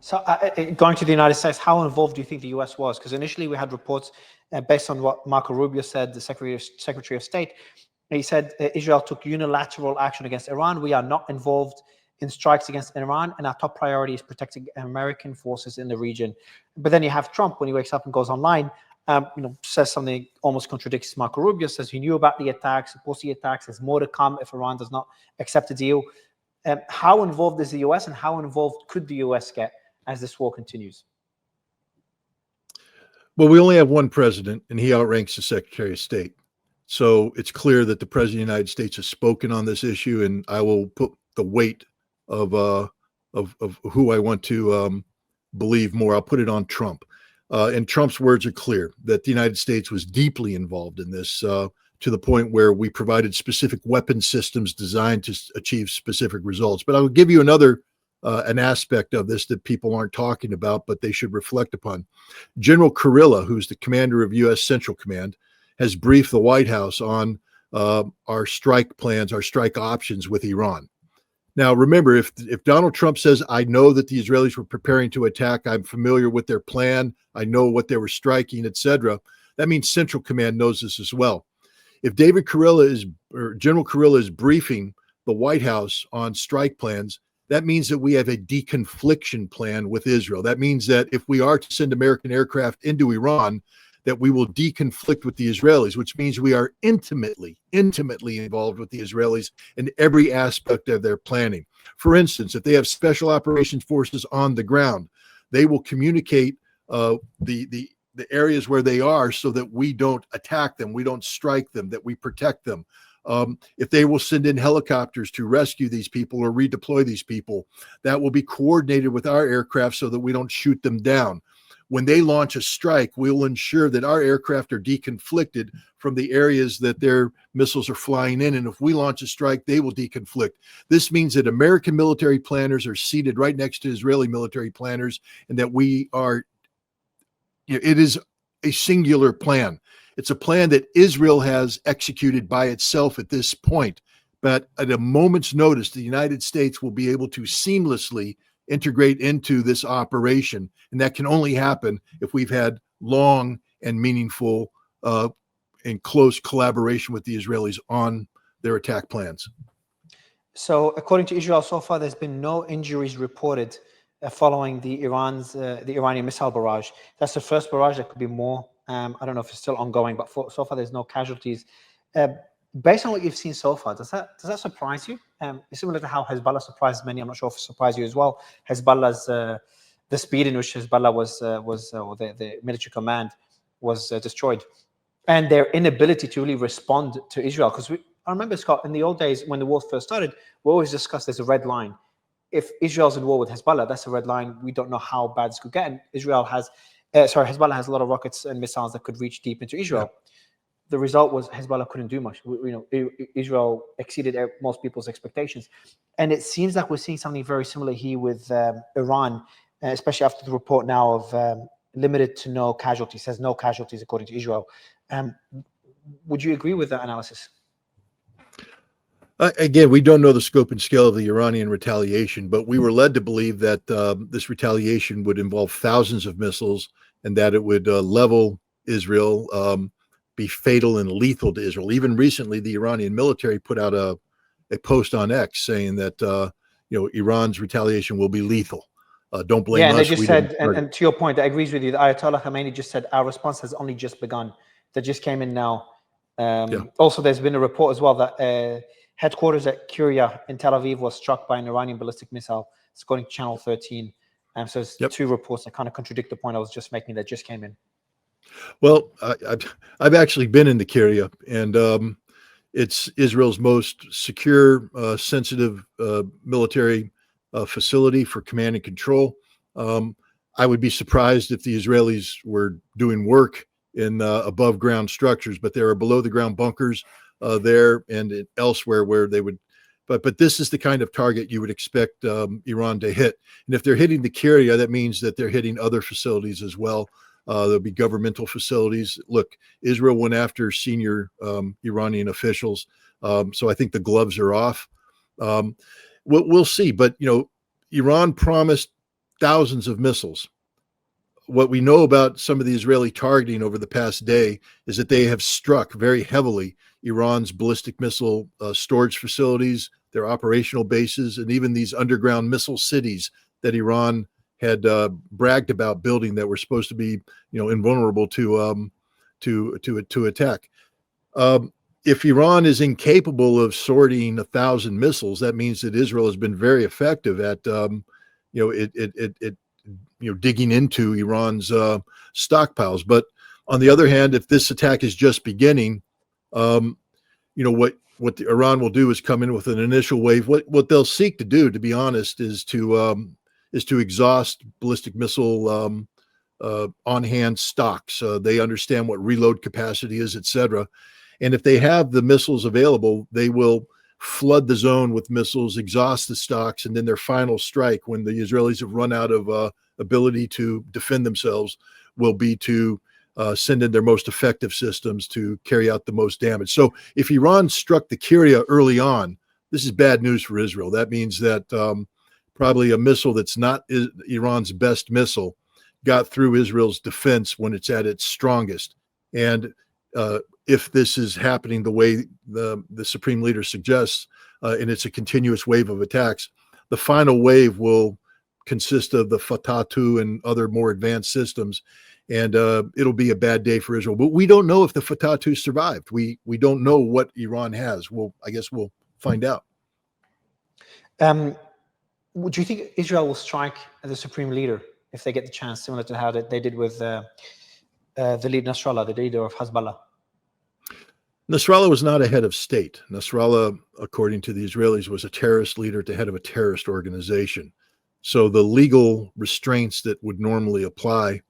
So going to the United States, how involved do you think the US was? Because initially we had reports based on what Marco Rubio said, the Secretary of State. He said Israel took unilateral action against Iran. We are not involved in strikes against Iran, and our top priority is protecting American forces in the region. But then you have Trump when he wakes up and goes online, says something almost contradicts Marco Rubio, says he knew about the attacks, supposed the attacks, there's more to come if Iran does not accept a deal. How involved is the US, and how involved could the US get as this war continues? Well, we only have one president, and he outranks the Secretary of State. So it's clear that the President of the United States has spoken on this issue, and I will put the weight of who I want to believe more. I'll put it on Trump. And Trump's words are clear that the United States was deeply involved in this to the point where we provided specific weapon systems designed to achieve specific results. But I will give you another an aspect of this that people aren't talking about, but they should reflect upon. General Kurilla, who's the commander of U.S. Central Command, has briefed the White House on our strike plans, our strike options with Iran. Now, remember, if Donald Trump says, I know that the Israelis were preparing to attack, I'm familiar with their plan, I know what they were striking, etc., that means Central Command knows this as well. If General Kurilla is briefing the White House on strike plans, that means that we have a deconfliction plan with Israel. That means that if we are to send American aircraft into Iran, that we will deconflict with the Israelis, which means we are intimately involved with the Israelis in every aspect of their planning. For instance, if they have special operations forces on the ground, they will communicate the areas where they are so that we don't attack them, we don't strike them, that we protect them. If they will send in helicopters to rescue these people or redeploy these people, that will be coordinated with our aircraft so that we don't shoot them down. When they launch a strike, we will ensure that our aircraft are deconflicted from the areas that their missiles are flying in. And if we launch a strike, they will deconflict. This means that American military planners are seated right next to Israeli military planners, and that it is a singular plan. It's a plan that Israel has executed by itself at this point. But at a moment's notice, the United States will be able to seamlessly integrate into this operation. And that can only happen if we've had long and meaningful and close collaboration with the Israelis on their attack plans. So according to Israel, so far, there's been no injuries reported following the Iranian missile barrage. That's the first barrage. There could be more. I don't know if it's still ongoing, but so far there's no casualties. Based on what you've seen so far, does that surprise you? It's similar to how Hezbollah surprised many. I'm not sure if it surprised you as well. Hezbollah's the speed in which Hezbollah was or the military command was destroyed, and their inability to really respond to Israel. Because I remember, Scott, in the old days when the war first started, we always discussed there's a red line. If Israel's in war with Hezbollah, that's a red line. We don't know how bad this could get. And Hezbollah has a lot of rockets and missiles that could reach deep into Israel. Yeah. The result was Hezbollah couldn't do much. Israel exceeded most people's expectations. And it seems like we're seeing something very similar here with Iran, especially after the report now of limited to no casualties, says no casualties according to Israel. Would you agree with that analysis? Again, we don't know the scope and scale of the Iranian retaliation, but we were led to believe that this retaliation would involve thousands of missiles and that it would level Israel, be fatal and lethal to Israel. Even recently, the Iranian military put out a post on X saying that Iran's retaliation will be lethal. Don't blame us. Yeah, and they just said, and to your point, I agree with you. The Ayatollah Khamenei just said our response has only just begun. That just came in now. Also, there's been a report as well that headquarters at Kuria in Tel Aviv was struck by an Iranian ballistic missile. It's according to Channel 13. So it's two reports that kind of contradict the point I was just making that just came in. Well, I've actually been in the Kuria, and it's Israel's most secure, sensitive military facility for command and control. I would be surprised if the Israelis were doing work in above ground structures, but there are below the ground bunkers there and elsewhere where they would, but this is the kind of target you would expect Iran to hit. And if they're hitting the Kuria, that means that they're hitting other facilities as well. There'll be governmental facilities. Look, Israel went after senior Iranian officials, so I think the gloves are off. We'll see, but Iran promised thousands of missiles. What we know about some of the Israeli targeting over the past day is that they have struck very heavily Iran's ballistic missile storage facilities, their operational bases, and even these underground missile cities that Iran had bragged about building that were supposed to be, invulnerable to attack. If Iran is incapable of sorting 1,000 missiles, that means that Israel has been very effective at, digging into Iran's stockpiles. But on the other hand, if this attack is just beginning, what Iran will do is come in with an initial wave. What they'll seek to do, to be honest, is to exhaust ballistic missile on-hand stocks. They understand what reload capacity is, etc. And if they have the missiles available, they will flood the zone with missiles, exhaust the stocks, and then their final strike, when the Israelis have run out of ability to defend themselves, will be to send in their most effective systems to carry out the most damage. So if Iran struck the Kiria early on, this is bad news for Israel. That means that probably a missile that's not Iran's best missile got through Israel's defense when it's at its strongest. And if this is happening the way the Supreme Leader suggests, and it's a continuous wave of attacks, the final wave will consist of the Fatah 2 and other more advanced systems, and it'll be a bad day for Israel. But we don't know if the Fatah 2 survived. We don't know what Iran has. I guess we'll find out. Do you think Israel will strike the Supreme Leader if they get the chance, similar to how they did with the leader Nasrallah, the leader of Hezbollah? Nasrallah was not a head of state. Nasrallah, according to the Israelis, was a terrorist leader at the head of a terrorist organization. So the legal restraints that would normally apply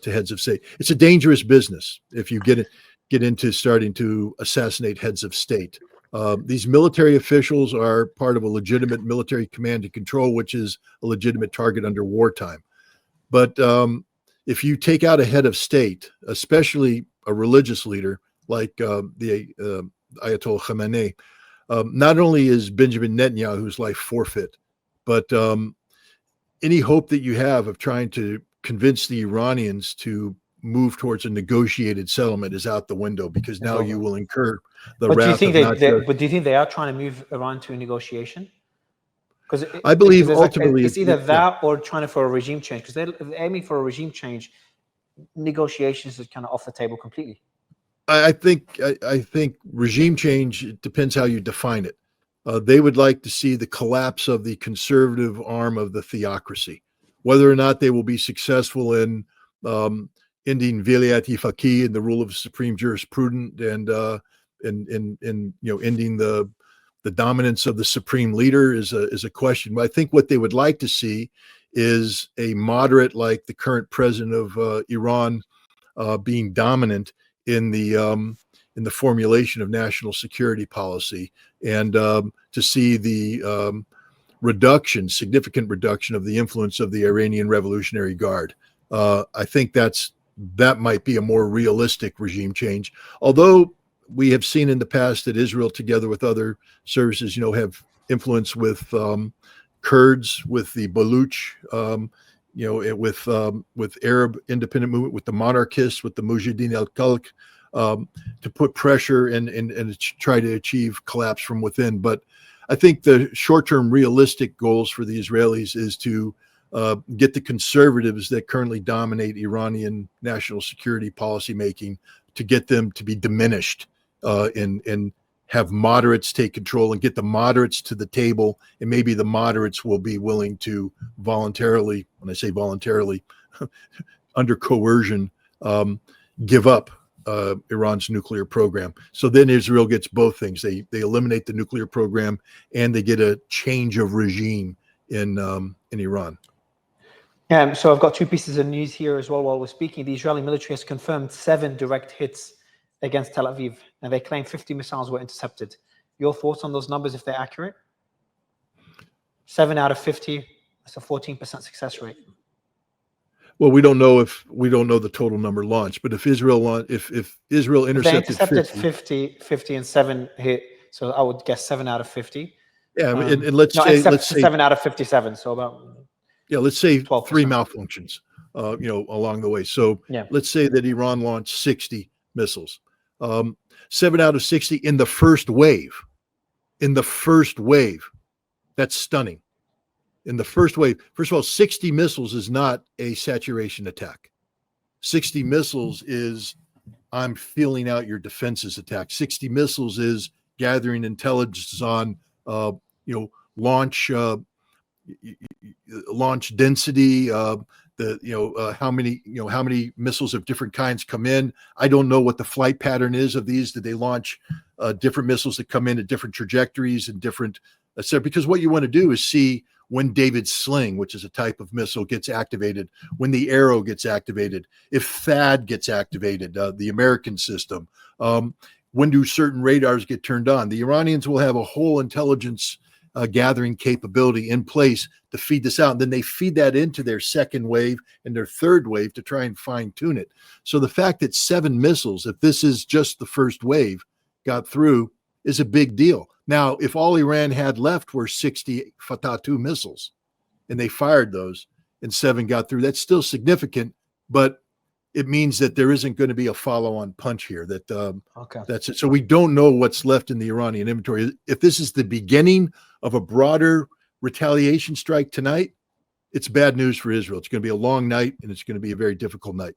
to heads of state, it's a dangerous business if you get into starting to assassinate heads of state. These military officials are part of a legitimate military command and control, which is a legitimate target under wartime. But if you take out a head of state, especially a religious leader like the Ayatollah Khamenei, not only is Benjamin Netanyahu's life forfeit, but any hope that you have of trying to convince the Iranians to move towards a negotiated settlement is out the window, because now you will incur the wrath. But do you think they are trying to move Iran to a negotiation? Because I believe ultimately it's either that or trying for a regime change. Because they're aiming for a regime change, negotiations is kind of off the table completely. I think regime change, it depends how you define it. They would like to see the collapse of the conservative arm of the theocracy. Whether or not they will be successful in ending Vilayat Faqih and the rule of supreme jurisprudent, and ending the dominance of the supreme leader is a question. But I think what they would like to see is a moderate, like the current president of Iran, being dominant in the formulation of national security policy, and to see the significant reduction of the influence of the Iranian Revolutionary Guard. I think that might be a more realistic regime change. Although we have seen in the past that Israel, together with other services, have influence with Kurds, with the Baluch, with Arab independent movement, with the monarchists, with the Mujahideen al-Khalq, to put pressure and try to achieve collapse from within. But I think the short-term realistic goals for the Israelis is to get the conservatives that currently dominate Iranian national security policy making, to get them to be diminished, and have moderates take control, and get the moderates to the table. And maybe the moderates will be willing to voluntarily, when I say voluntarily, under coercion, give up Iran's nuclear program. So then Israel gets both things. They eliminate the nuclear program, and they get a change of regime in Iran. So I've got two pieces of news here as well while we're speaking. The Israeli military has confirmed 7 direct hits against Tel Aviv, and they claim 50 missiles were intercepted. Your thoughts on those numbers, if they're accurate? 7 out of 50, that's a 14% success rate. Well, we don't know the total number launched, but if Israel intercepted 50 and 7 hit, so I would guess 7 out of 50. Yeah, and let's say 7 out of 57. So about Yeah, let's say 12%. three malfunctions, along the way. So Yeah. let's say that Iran launched 60 missiles. 7 out of 60 in the first wave. In the first wave. That's stunning. In the first wave, first of all, 60 missiles is not a saturation attack. 60 missiles is I'm feeling out your defenses attack. 60 missiles is gathering intelligence on, launch launch density, how many missiles of different kinds come in. I don't know what the flight pattern is of these. Did they launch different missiles that come in at different trajectories and different, because what you want to do is see when David's sling, which is a type of missile, gets activated, when the arrow gets activated, if THAAD gets activated, the American system, when do certain radars get turned on? The Iranians will have a whole intelligence gathering capability in place to feed this out. And then they feed that into their second wave and their third wave to try and fine tune it. So the fact that 7 missiles, if this is just the first wave, got through is a big deal. Now, if all Iran had left were 60 Fatah 2 missiles and they fired those and 7 got through, that's still significant, but it means that there isn't going to be a follow-on punch here. That's it. So we don't know what's left in the Iranian inventory. If this is the beginning of a broader retaliation strike tonight, it's bad news for Israel. It's going to be a long night, and it's going to be a very difficult night.